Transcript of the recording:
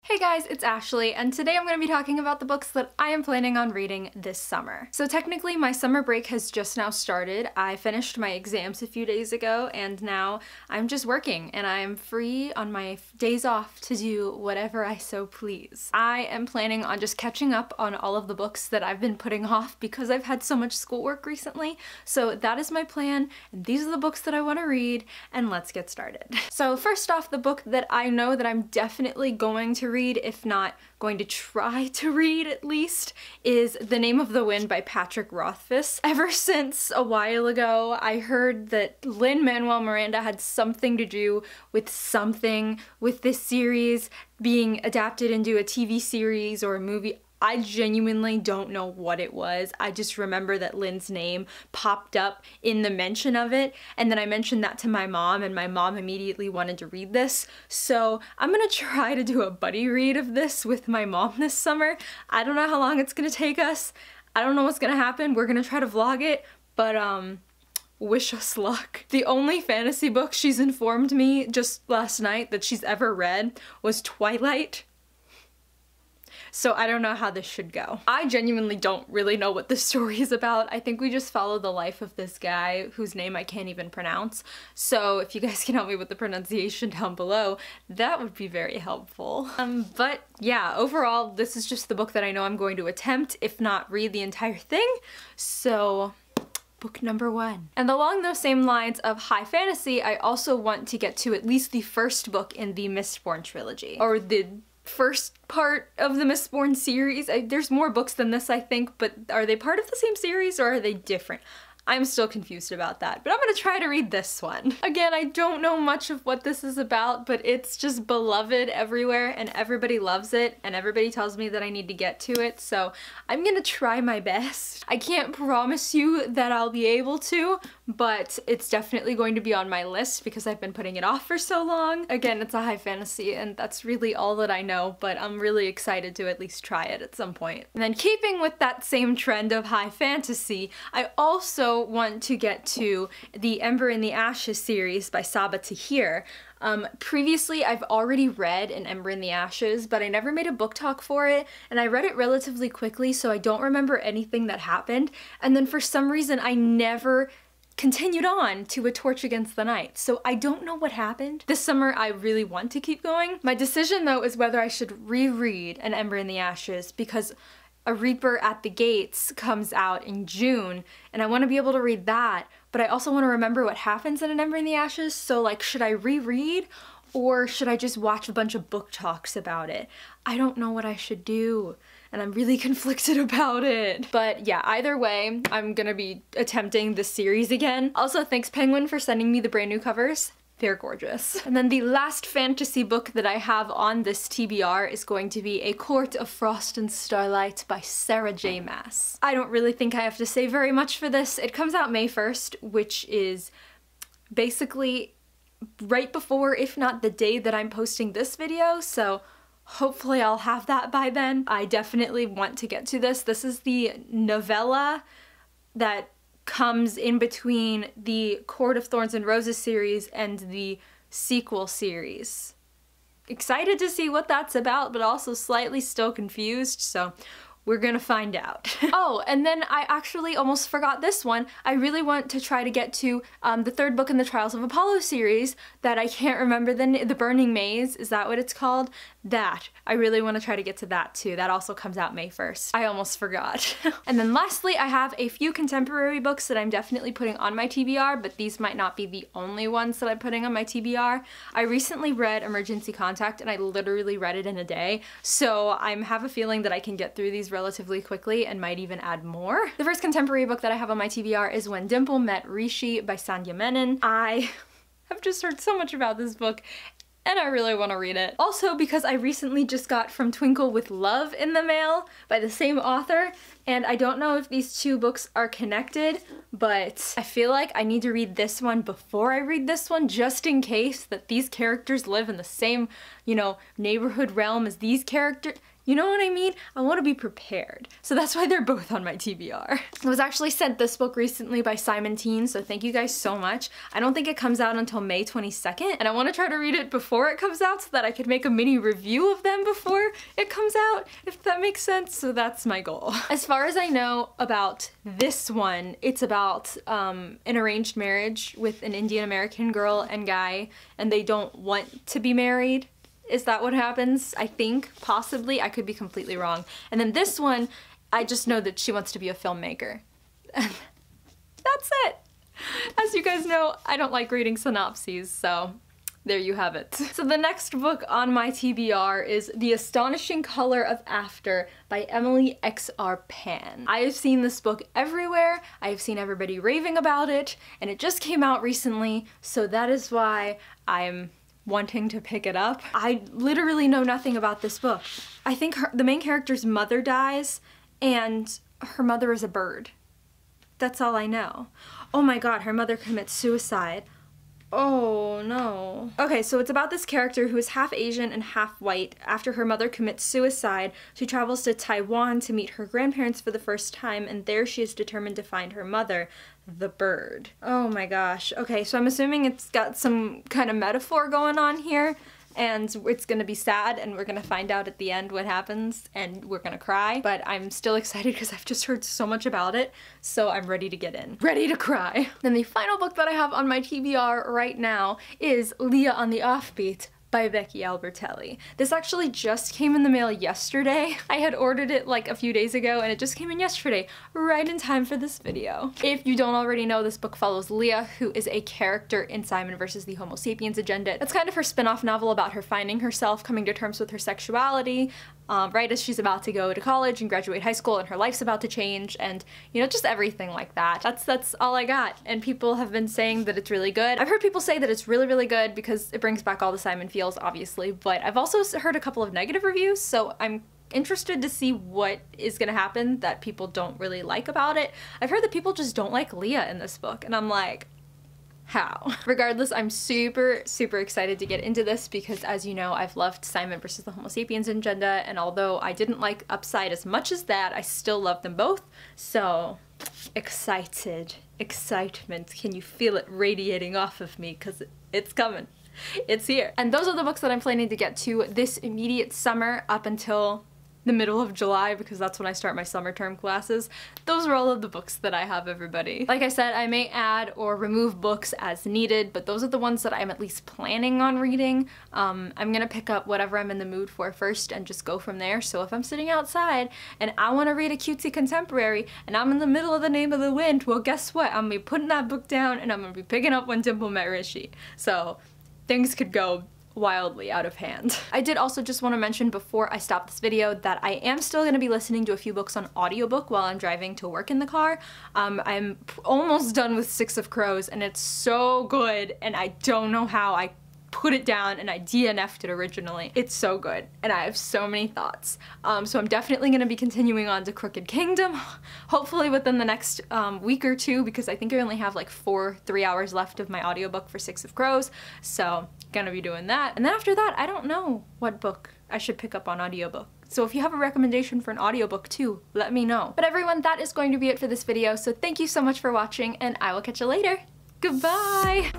Hey guys, it's Ashley, and today I'm going to be talking about the books that I am planning on reading this summer. So technically my summer break has just now started. I finished my exams a few days ago, and now I'm just working, and I am free on my days off to do whatever I so please. I am planning on just catching up on all of the books that I've been putting off because I've had so much schoolwork recently. So that is my plan, and these are the books that I want to read, and let's get started. So first off, the book that I know that I'm definitely going to read, if not going to try to read at least, is The Name of the Wind by Patrick Rothfuss. Ever since a while ago, I heard that Lin-Manuel Miranda had something to do with something with this series being adapted into a TV series or a movie. I genuinely don't know what it was. I just remember that Lynn's name popped up in the mention of it, and then I mentioned that to my mom, and my mom immediately wanted to read this. So I'm gonna try to do a buddy read of this with my mom this summer. I don't know how long it's gonna take us. I don't know what's gonna happen. We're gonna try to vlog it, but wish us luck. The only fantasy book she's informed me just last night that she's ever read was Twilight. So I don't know how this should go. I genuinely don't really know what this story is about. I think we just follow the life of this guy whose name I can't even pronounce. So if you guys can help me with the pronunciation down below, that would be very helpful. But yeah, overall, this is just the book that I know I'm going to attempt, if not read the entire thing. So book number one. And along those same lines of high fantasy, I also want to get to at least the first book in the Mistborn trilogy, or the first part of the Mistborn series. There's more books than this, I think, but are they part of the same series or are they different? I'm still confused about that, but I'm gonna try to read this one. Again, I don't know much of what this is about, but it's just beloved everywhere and everybody loves it and everybody tells me that I need to get to it, so I'm gonna try my best. I can't promise you that I'll be able to, but it's definitely going to be on my list because I've been putting it off for so long. Again, it's a high fantasy and that's really all that I know, but I'm really excited to at least try it at some point. And then keeping with that same trend of high fantasy, I also want to get to the Ember in the Ashes series by Sabaa Tahir. Previously I've already read An Ember in the Ashes, but I never made a book talk for it, and I read it relatively quickly, so I don't remember anything that happened, and then for some reason I never continued on to A Torch Against the Night, so I don't know what happened. This summer I really want to keep going. My decision though is whether I should reread An Ember in the Ashes, because A Reaper at the Gates comes out in June, and I want to be able to read that, but I also want to remember what happens in An Ember in the Ashes, so like, should I reread, or should I just watch a bunch of book talks about it? I don't know what I should do, and I'm really conflicted about it. But yeah, either way, I'm gonna be attempting this series again. Also, thanks Penguin for sending me the brand new covers. They're gorgeous. And then the last fantasy book that I have on this TBR is going to be A Court of Frost and Starlight by Sarah J. Maas. I don't really think I have to say very much for this. It comes out May 1st, which is basically right before, if not the day that I'm posting this video, so hopefully I'll have that by then. I definitely want to get to this. This is the novella that comes in between the Court of Thorns and Roses series and the sequel series. Excited to see what that's about, but also slightly still confused, so we're gonna find out. Oh, and then I actually almost forgot this one. I really want to try to get to the third book in the Trials of Apollo series that I can't remember, the Burning Maze, is that what it's called? That. I really want to try to get to that too. That also comes out May 1st. I almost forgot. And then lastly, I have a few contemporary books that I'm definitely putting on my TBR, but these might not be the only ones that I'm putting on my TBR. I recently read Emergency Contact and I literally read it in a day, so I have a feeling that I can get through these relatively quickly and might even add more. The first contemporary book that I have on my TBR is When Dimple Met Rishi by Sandhya Menon. I have just heard so much about this book and I really want to read it. Also because I recently just got From Twinkle with Love in the mail by the same author, and I don't know if these two books are connected, but I feel like I need to read this one before I read this one, just in case that these characters live in the same, you know, neighborhood realm as these characters. You know what I mean? I want to be prepared. So that's why they're both on my TBR. I was actually sent this book recently by Simon Teen, so thank you guys so much. I don't think it comes out until May 22nd, and I want to try to read it before it comes out so that I could make a mini review of them before it comes out, if that makes sense. So that's my goal. As far as I know about this one, it's about an arranged marriage with an Indian American girl and guy, and they don't want to be married. Is that what happens? I think, possibly. I could be completely wrong. And then this one, I just know that she wants to be a filmmaker. That's it. As you guys know, I don't like reading synopses, so there you have it. So the next book on my TBR is The Astonishing Color of After by Emily X.R. Pan. I have seen this book everywhere. I have seen everybody raving about it, and it just came out recently, so that is why I'm wanting to pick it up. I literally know nothing about this book. I think the main character's mother dies, and her mother is a bird. That's all I know. Oh my god, her mother commits suicide. Oh no. Okay, so it's about this character who is half Asian and half white. After her mother commits suicide, she travels to Taiwan to meet her grandparents for the first time, and there she is determined to find her mother, the bird. Oh my gosh. Okay, so I'm assuming it's got some kind of metaphor going on here, and it's gonna be sad, and we're gonna find out at the end what happens, and we're gonna cry, but I'm still excited because I've just heard so much about it, so I'm ready to get in. Ready to cry! Then the final book that I have on my TBR right now is Leah on the Offbeat by Becky Albertelli. This actually just came in the mail yesterday. I had ordered it like a few days ago, and it just came in yesterday, right in time for this video. If you don't already know, this book follows Leah, who is a character in Simon vs. the Homo Sapiens Agenda. It's kind of her spin-off novel about her finding herself, coming to terms with her sexuality, right as she's about to go to college and graduate high school, and her life's about to change, and you know, just everything like that. That's all I got, and people have been saying that it's really good. I've heard people say that it's really good because it brings back all the Simon feels, obviously, but I've also heard a couple of negative reviews, so I'm interested to see what is gonna happen that people don't really like about it. I've heard that people just don't like Leah in this book, and I'm like, how? Regardless, I'm super excited to get into this because, as you know, I've loved Simon vs. the Homo Sapiens Agenda, and although I didn't like Upside as much as that, I still love them both, so excited. Excitement. Can you feel it radiating off of me? Because it's coming. It's here. And those are the books that I'm planning to get to this immediate summer up until the middle of July, because that's when I start my summer term classes. Those are all of the books that I have, everybody. Like I said, I may add or remove books as needed, but those are the ones that I'm at least planning on reading. I'm gonna pick up whatever I'm in the mood for first and just go from there. So if I'm sitting outside and I want to read a cutesy contemporary and I'm in the middle of The Name of the Wind, well, guess what? I'm gonna be putting that book down and I'm gonna be picking up When Dimple Met Rishi. So things could go wildly out of hand. I did also just want to mention before I stop this video that I am still going to be listening to a few books on audiobook while I'm driving to work in the car. I'm almost done with Six of Crows, and it's so good, and I don't know how I put it down and I DNF'd it originally. It's so good, and I have so many thoughts. So I'm definitely going to be continuing on to Crooked Kingdom, hopefully within the next week or two, because I think I only have like 3 hours left of my audiobook for Six of Crows, so gonna be doing that. And then after that, I don't know what book I should pick up on audiobook. So if you have a recommendation for an audiobook too, let me know. But everyone, that is going to be it for this video, so thank you so much for watching, and I will catch you later. Goodbye!